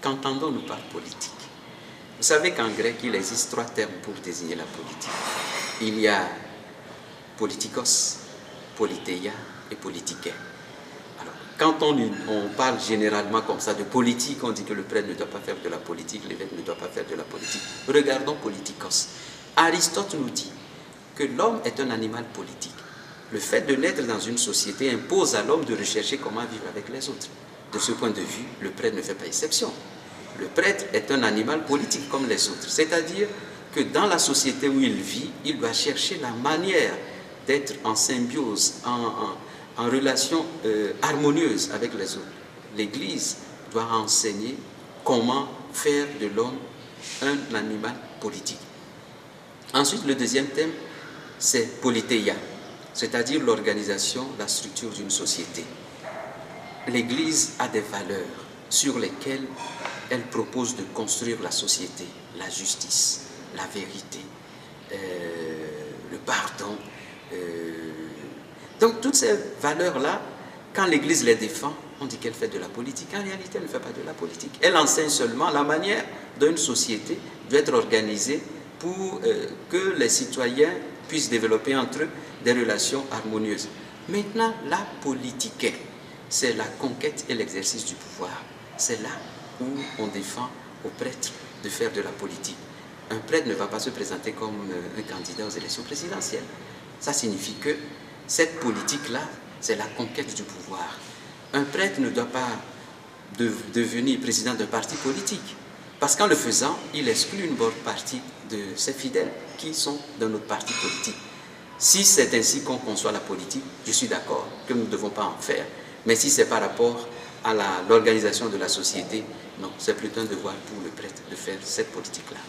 qu'entendons-nous par politique? Vous savez qu'en grec, il existe 3 termes pour désigner la politique. Il y a politikos, politeia et politiké. Alors, quand on parle généralement comme ça de politique, on dit que le prêtre ne doit pas faire de la politique, l'évêque ne doit pas faire de la politique. Regardons politikos. Aristote nous dit que l'homme est un animal politique. Le fait de naître dans une société impose à l'homme de rechercher comment vivre avec les autres. De ce point de vue, le prêtre ne fait pas exception. Le prêtre est un animal politique comme les autres. C'est-à-dire que dans la société où il vit, il doit chercher la manière d'être en symbiose, en relation harmonieuse avec les autres. L'Église doit enseigner comment faire de l'homme un animal politique. Ensuite, le deuxième thème, c'est politeia, c'est-à-dire l'organisation, la structure d'une société. L'Église a des valeurs sur lesquelles elle propose de construire la société, la justice, la vérité, le pardon. Donc toutes ces valeurs-là, quand l'Église les défend, on dit qu'elle fait de la politique. En réalité, elle ne fait pas de la politique. Elle enseigne seulement la manière dont une société doit être organisée pour que les citoyens puissent développer entre eux des relations harmonieuses. Maintenant, la politique, c'est la conquête et l'exercice du pouvoir. C'est là où on défend aux prêtres de faire de la politique. Un prêtre ne va pas se présenter comme un candidat aux élections présidentielles. Ça signifie que cette politique-là, c'est la conquête du pouvoir. Un prêtre ne doit pas devenir président d'un parti politique, parce qu'en le faisant, il exclut une bonne partie de ses fidèles qui sont dans notre parti politique. Si c'est ainsi qu'on conçoit la politique, je suis d'accord que nous ne devons pas en faire. Mais si c'est par rapport à l'organisation de la société, non, c'est plutôt un devoir pour le prêtre de faire cette politique-là.